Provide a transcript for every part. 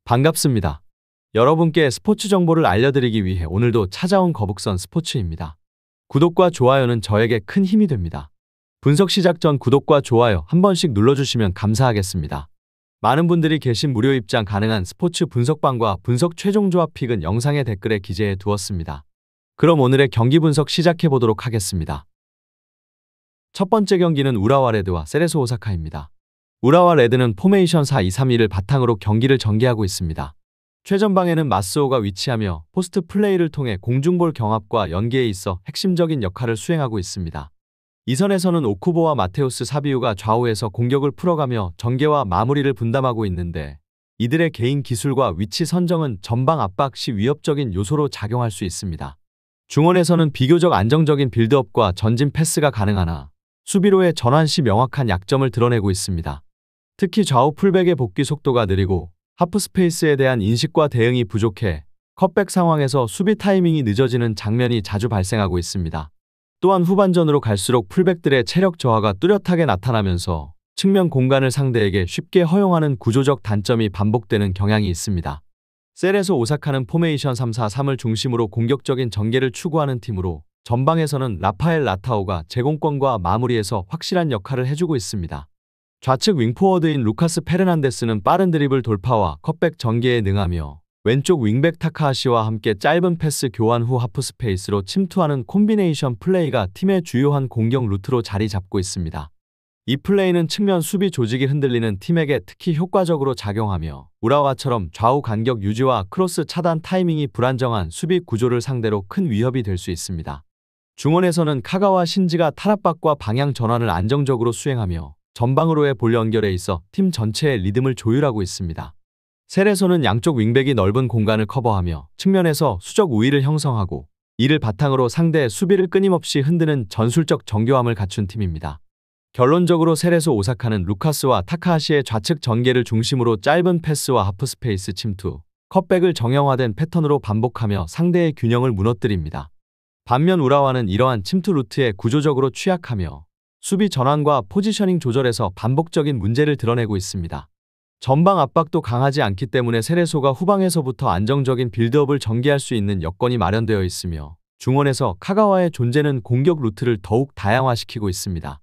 반갑습니다. 여러분께 스포츠 정보를 알려드리기 위해 오늘도 찾아온 거북선 스포츠입니다. 구독과 좋아요는 저에게 큰 힘이 됩니다. 분석 시작 전 구독과 좋아요 한 번씩 눌러주시면 감사하겠습니다. 많은 분들이 계신 무료 입장 가능한 스포츠 분석방과 분석 최종 조합 픽은 영상의 댓글에 기재해 두었습니다. 그럼 오늘의 경기 분석 시작해 보도록 하겠습니다. 첫 번째 경기는 우라와 레드와 세레소 오사카입니다. 우라와 레드는 포메이션 4-2-3-1을 바탕으로 경기를 전개하고 있습니다. 최전방에는 마스오가 위치하며 포스트 플레이를 통해 공중볼 경합과 연계에 있어 핵심적인 역할을 수행하고 있습니다. 이선에서는 오쿠보와 마테우스 사비우가 좌우에서 공격을 풀어가며 전개와 마무리를 분담하고 있는데 이들의 개인 기술과 위치 선정은 전방 압박 시 위협적인 요소로 작용할 수 있습니다. 중원에서는 비교적 안정적인 빌드업과 전진 패스가 가능하나 수비로의 전환 시 명확한 약점을 드러내고 있습니다. 특히 좌우 풀백의 복귀 속도가 느리고 하프 스페이스에 대한 인식과 대응이 부족해 컷백 상황에서 수비 타이밍이 늦어지는 장면이 자주 발생하고 있습니다. 또한 후반전으로 갈수록 풀백들의 체력 저하가 뚜렷하게 나타나면서 측면 공간을 상대에게 쉽게 허용하는 구조적 단점이 반복되는 경향이 있습니다. 세레소 오사카는 포메이션 3-4-3을 중심으로 공격적인 전개를 추구하는 팀으로 전방에서는 라파엘 라타오가 제공권과 마무리에서 확실한 역할을 해주고 있습니다. 좌측 윙포워드인 루카스 페르난데스는 빠른 드리블 돌파와 컷백 전개에 능하며 왼쪽 윙백 타카하시와 함께 짧은 패스 교환 후 하프 스페이스로 침투하는 콤비네이션 플레이가 팀의 주요한 공격 루트로 자리 잡고 있습니다. 이 플레이는 측면 수비 조직이 흔들리는 팀에게 특히 효과적으로 작용하며 우라와처럼 좌우 간격 유지와 크로스 차단 타이밍이 불안정한 수비 구조를 상대로 큰 위협이 될 수 있습니다. 중원에서는 카가와 신지가 탈압박과 방향 전환을 안정적으로 수행하며 전방으로의 볼 연결에 있어 팀 전체의 리듬을 조율하고 있습니다. 세레소는 양쪽 윙백이 넓은 공간을 커버하며 측면에서 수적 우위를 형성하고 이를 바탕으로 상대의 수비를 끊임없이 흔드는 전술적 정교함을 갖춘 팀입니다. 결론적으로 세레소 오사카는 루카스와 타카하시의 좌측 전개를 중심으로 짧은 패스와 하프 스페이스 침투, 컷백을 정형화된 패턴으로 반복하며 상대의 균형을 무너뜨립니다. 반면 우라와는 이러한 침투 루트에 구조적으로 취약하며 수비 전환과 포지셔닝 조절에서 반복적인 문제를 드러내고 있습니다. 전방 압박도 강하지 않기 때문에 세레소가 후방에서부터 안정적인 빌드업을 전개할 수 있는 여건이 마련되어 있으며 중원에서 카가와의 존재는 공격 루트를 더욱 다양화시키고 있습니다.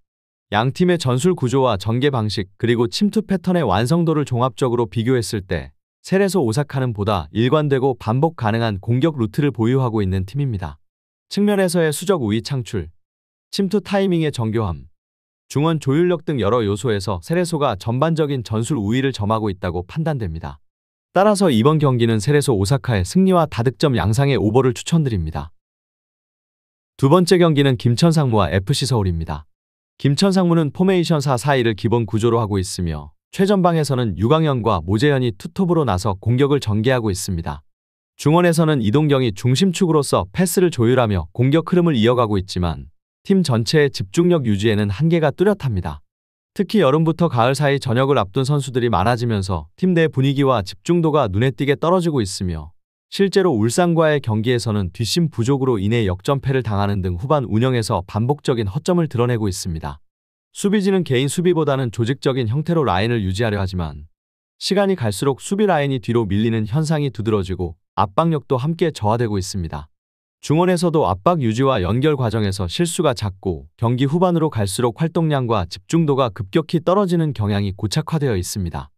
양팀의 전술 구조와 전개 방식 그리고 침투 패턴의 완성도를 종합적으로 비교했을 때 세레소 오사카는 보다 일관되고 반복 가능한 공격 루트를 보유하고 있는 팀입니다. 측면에서의 수적 우위 창출, 침투 타이밍의 정교함, 중원 조율력 등 여러 요소에서 세레소가 전반적인 전술 우위를 점하고 있다고 판단됩니다. 따라서 이번 경기는 세레소 오사카의 승리와 다득점 양상의 오버를 추천드립니다. 두 번째 경기는 김천상무와 FC서울입니다. 김천상무는 포메이션 4-4-2를 기본 구조로 하고 있으며 최전방에서는 유광현과 모재현이 투톱으로 나서 공격을 전개하고 있습니다. 중원에서는 이동경이 중심축으로서 패스를 조율하며 공격 흐름을 이어가고 있지만 팀 전체의 집중력 유지에는 한계가 뚜렷합니다. 특히 여름부터 가을 사이 전역을 앞둔 선수들이 많아지면서 팀 내 분위기와 집중도가 눈에 띄게 떨어지고 있으며 실제로 울산과의 경기에서는 뒷심 부족으로 인해 역전패를 당하는 등 후반 운영에서 반복적인 허점을 드러내고 있습니다. 수비진은 개인 수비보다는 조직적인 형태로 라인을 유지하려 하지만 시간이 갈수록 수비 라인이 뒤로 밀리는 현상이 두드러지고 압박력도 함께 저하되고 있습니다. 중원에서도 압박 유지와 연결 과정에서 실수가 잦고 경기 후반으로 갈수록 활동량과 집중도가 급격히 떨어지는 경향이 고착화되어 있습니다.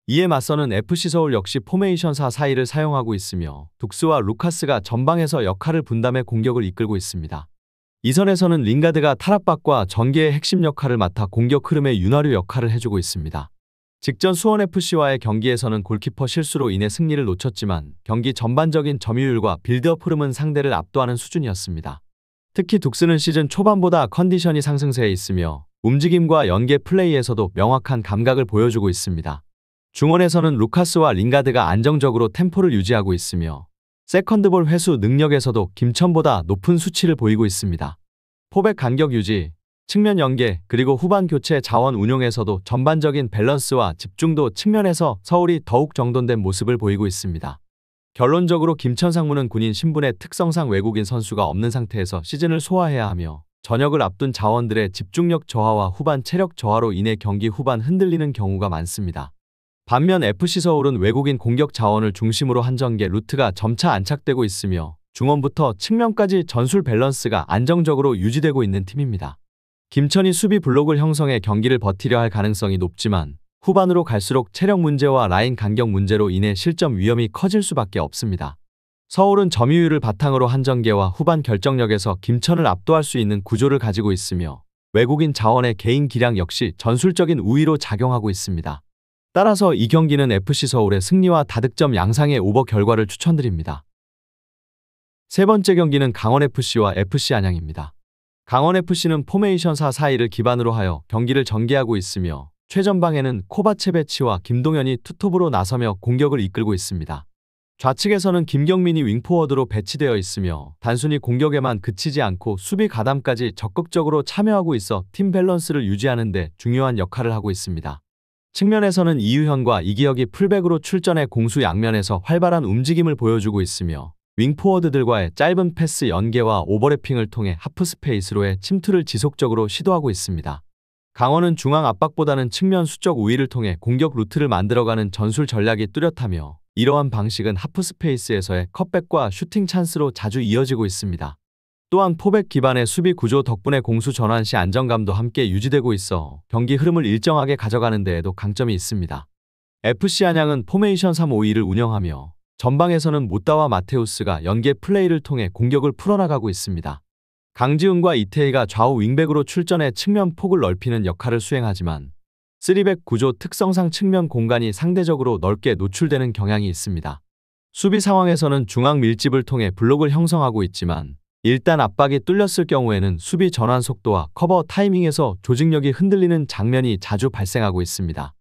이에 맞서는 FC서울 역시 포메이션 4-4-2를 사용하고 있으며 둑스와 루카스가 전방에서 역할을 분담해 공격을 이끌고 있습니다. 이선에서는 링가드가 탈압박과 전개의 핵심 역할을 맡아 공격 흐름의 윤활유 역할을 해주고 있습니다. 직전 수원FC와의 경기에서는 골키퍼 실수로 인해 승리를 놓쳤지만 경기 전반적인 점유율과 빌드업 흐름은 상대를 압도하는 수준이었습니다. 특히 둑스는 시즌 초반보다 컨디션이 상승세에 있으며 움직임과 연계 플레이에서도 명확한 감각을 보여주고 있습니다. 중원에서는 루카스와 링가드가 안정적으로 템포를 유지하고 있으며 세컨드볼 회수 능력에서도 김천보다 높은 수치를 보이고 있습니다. 포백 간격 유지, 측면 연계, 그리고 후반 교체 자원 운용에서도 전반적인 밸런스와 집중도 측면에서 서울이 더욱 정돈된 모습을 보이고 있습니다. 결론적으로 김천상무는 군인 신분의 특성상 외국인 선수가 없는 상태에서 시즌을 소화해야 하며 전역을 앞둔 자원들의 집중력 저하와 후반 체력 저하로 인해 경기 후반 흔들리는 경우가 많습니다. 반면 FC 서울은 외국인 공격 자원을 중심으로 한 전개 루트가 점차 안착되고 있으며 중원부터 측면까지 전술 밸런스가 안정적으로 유지되고 있는 팀입니다. 김천이 수비 블록을 형성해 경기를 버티려 할 가능성이 높지만 후반으로 갈수록 체력 문제와 라인 간격 문제로 인해 실점 위험이 커질 수밖에 없습니다. 서울은 점유율을 바탕으로 한 전개와 후반 결정력에서 김천을 압도할 수 있는 구조를 가지고 있으며 외국인 자원의 개인 기량 역시 전술적인 우위로 작용하고 있습니다. 따라서 이 경기는 FC 서울의 승리와 다득점 양상의 오버 결과를 추천드립니다. 세 번째 경기는 강원FC와 FC 안양입니다. 강원FC는 포메이션 4-4-2를 기반으로 하여 경기를 전개하고 있으며 최전방에는 코바체베치와 김동현이 투톱으로 나서며 공격을 이끌고 있습니다. 좌측에서는 김경민이 윙포워드로 배치되어 있으며 단순히 공격에만 그치지 않고 수비 가담까지 적극적으로 참여하고 있어 팀 밸런스를 유지하는 데 중요한 역할을 하고 있습니다. 측면에서는 이유현과 이기혁이 풀백으로 출전해 공수 양면에서 활발한 움직임을 보여주고 있으며 윙포워드들과의 짧은 패스 연계와 오버래핑을 통해 하프스페이스로의 침투를 지속적으로 시도하고 있습니다. 강원은 중앙 압박보다는 측면 수적 우위를 통해 공격 루트를 만들어가는 전술 전략이 뚜렷하며 이러한 방식은 하프스페이스에서의 컷백과 슈팅 찬스로 자주 이어지고 있습니다. 또한 포백 기반의 수비 구조 덕분에 공수 전환 시 안정감도 함께 유지되고 있어 경기 흐름을 일정하게 가져가는 데에도 강점이 있습니다. FC 안양은 포메이션 3-5-2를 운영하며 전방에서는 모따와 마테우스가 연계 플레이를 통해 공격을 풀어나가고 있습니다. 강지훈과 이태희가 좌우 윙백으로 출전해 측면 폭을 넓히는 역할을 수행하지만 3백 구조 특성상 측면 공간이 상대적으로 넓게 노출되는 경향이 있습니다. 수비 상황에서는 중앙 밀집을 통해 블록을 형성하고 있지만 일단 압박이 뚫렸을 경우에는 수비 전환 속도와 커버 타이밍에서 조직력이 흔들리는 장면이 자주 발생하고 있습니다.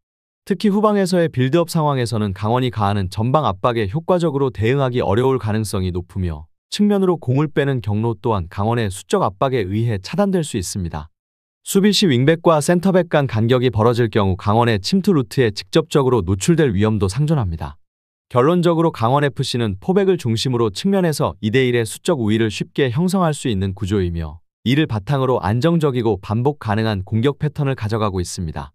특히 후방에서의 빌드업 상황에서는 강원이 가하는 전방 압박에 효과적으로 대응하기 어려울 가능성이 높으며 측면으로 공을 빼는 경로 또한 강원의 수적 압박에 의해 차단될 수 있습니다. 수비 시 윙백과 센터백 간 간격이 벌어질 경우 강원의 침투 루트에 직접적으로 노출될 위험도 상존합니다. 결론적으로 강원FC는 포백을 중심으로 측면에서 2대1의 수적 우위를 쉽게 형성할 수 있는 구조이며 이를 바탕으로 안정적이고 반복 가능한 공격 패턴을 가져가고 있습니다.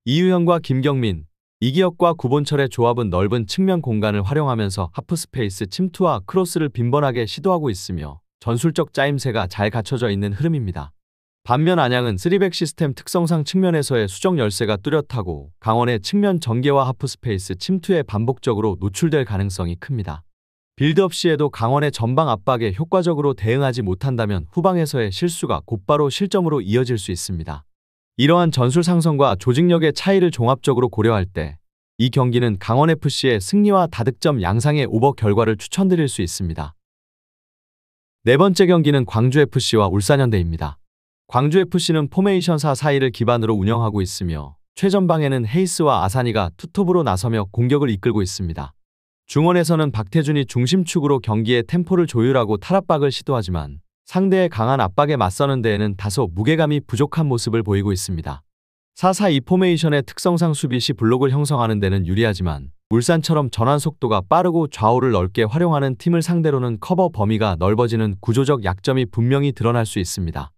이유현과 김경민, 이기혁과 구본철의 조합은 넓은 측면 공간을 활용하면서 하프스페이스 침투와 크로스를 빈번하게 시도하고 있으며 전술적 짜임새가 잘 갖춰져 있는 흐름입니다. 반면 안양은 3백 시스템 특성상 측면에서의 수적 열세가 뚜렷하고 강원의 측면 전개와 하프스페이스 침투에 반복적으로 노출될 가능성이 큽니다. 빌드업 시에도 강원의 전방 압박에 효과적으로 대응하지 못한다면 후방에서의 실수가 곧바로 실점으로 이어질 수 있습니다. 이러한 전술 상성과 조직력의 차이를 종합적으로 고려할 때 이 경기는 강원FC의 승리와 다득점 양상의 오버 결과를 추천드릴 수 있습니다. 네 번째 경기는 광주FC와 울산현대입니다. 광주FC는 포메이션 4-4-2를 기반으로 운영하고 있으며 최전방에는 헤이스와 아사니가 투톱으로 나서며 공격을 이끌고 있습니다. 중원에서는 박태준이 중심축으로 경기의 템포를 조율하고 탈압박을 시도하지만 상대의 강한 압박에 맞서는 데에는 다소 무게감이 부족한 모습을 보이고 있습니다. 4-4-2 포메이션의 특성상 수비 시 블록을 형성하는 데는 유리하지만 울산처럼 전환 속도가 빠르고 좌우를 넓게 활용하는 팀을 상대로는 커버 범위가 넓어지는 구조적 약점이 분명히 드러날 수 있습니다.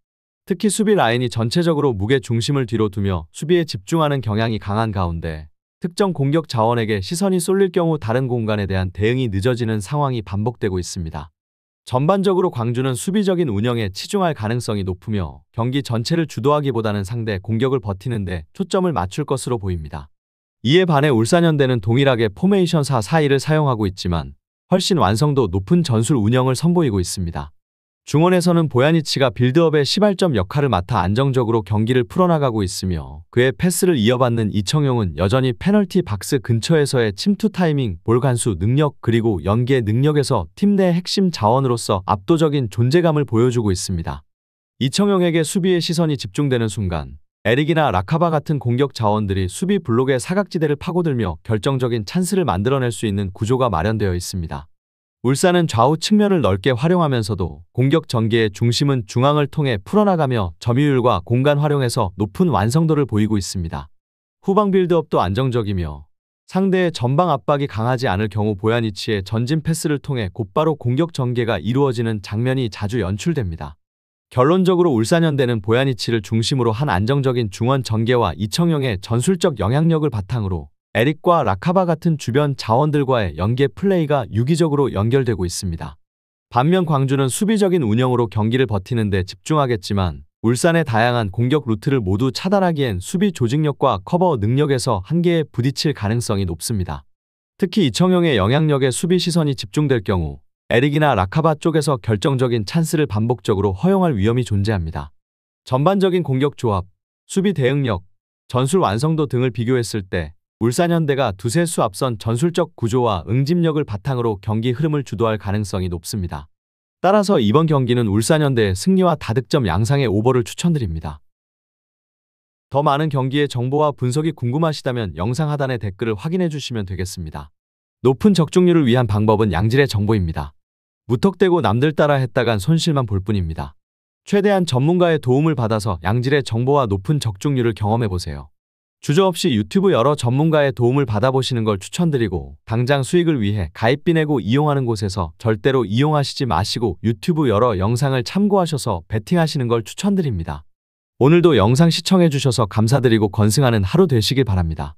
특히 수비 라인이 전체적으로 무게 중심을 뒤로 두며 수비에 집중하는 경향이 강한 가운데 특정 공격 자원에게 시선이 쏠릴 경우 다른 공간에 대한 대응이 늦어지는 상황이 반복되고 있습니다. 전반적으로 광주는 수비적인 운영에 치중할 가능성이 높으며 경기 전체를 주도하기보다는 상대 공격을 버티는 데 초점을 맞출 것으로 보입니다. 이에 반해 울산현대는 동일하게 포메이션 4-4-2를 사용하고 있지만 훨씬 완성도 높은 전술 운영을 선보이고 있습니다. 중원에서는 보야니치가 빌드업의 시발점 역할을 맡아 안정적으로 경기를 풀어나가고 있으며 그의 패스를 이어받는 이청용은 여전히 페널티 박스 근처에서의 침투 타이밍, 볼 간수 능력 그리고 연계 능력에서 팀 내 핵심 자원으로서 압도적인 존재감을 보여주고 있습니다. 이청용에게 수비의 시선이 집중되는 순간 에릭이나 라카바 같은 공격 자원들이 수비 블록의 사각지대를 파고들며 결정적인 찬스를 만들어낼 수 있는 구조가 마련되어 있습니다. 울산은 좌우 측면을 넓게 활용하면서도 공격 전개의 중심은 중앙을 통해 풀어나가며 점유율과 공간 활용에서 높은 완성도를 보이고 있습니다. 후방 빌드업도 안정적이며 상대의 전방 압박이 강하지 않을 경우 보야니치의 전진 패스를 통해 곧바로 공격 전개가 이루어지는 장면이 자주 연출됩니다. 결론적으로 울산현대는 보야니치를 중심으로 한 안정적인 중원 전개와 이청용의 전술적 영향력을 바탕으로 에릭과 라카바 같은 주변 자원들과의 연계 플레이가 유기적으로 연결되고 있습니다. 반면 광주는 수비적인 운영으로 경기를 버티는 데 집중하겠지만 울산의 다양한 공격 루트를 모두 차단하기엔 수비 조직력과 커버 능력에서 한계에 부딪힐 가능성이 높습니다. 특히 이청용의 영향력에 수비 시선이 집중될 경우 에릭이나 라카바 쪽에서 결정적인 찬스를 반복적으로 허용할 위험이 존재합니다. 전반적인 공격 조합, 수비 대응력, 전술 완성도 등을 비교했을 때 울산현대가 두세 수 앞선 전술적 구조와 응집력을 바탕으로 경기 흐름을 주도할 가능성이 높습니다. 따라서 이번 경기는 울산현대의 승리와 다득점 양상의 오버를 추천드립니다. 더 많은 경기의 정보와 분석이 궁금하시다면 영상 하단의 댓글을 확인해 주시면 되겠습니다. 높은 적중률을 위한 방법은 양질의 정보입니다. 무턱대고 남들 따라 했다간 손실만 볼 뿐입니다. 최대한 전문가의 도움을 받아서 양질의 정보와 높은 적중률을 경험해보세요. 주저없이 유튜브 여러 전문가의 도움을 받아보시는 걸 추천드리고 당장 수익을 위해 가입비 내고 이용하는 곳에서 절대로 이용하시지 마시고 유튜브 여러 영상을 참고하셔서 베팅하시는 걸 추천드립니다. 오늘도 영상 시청해주셔서 감사드리고 건승하는 하루 되시길 바랍니다.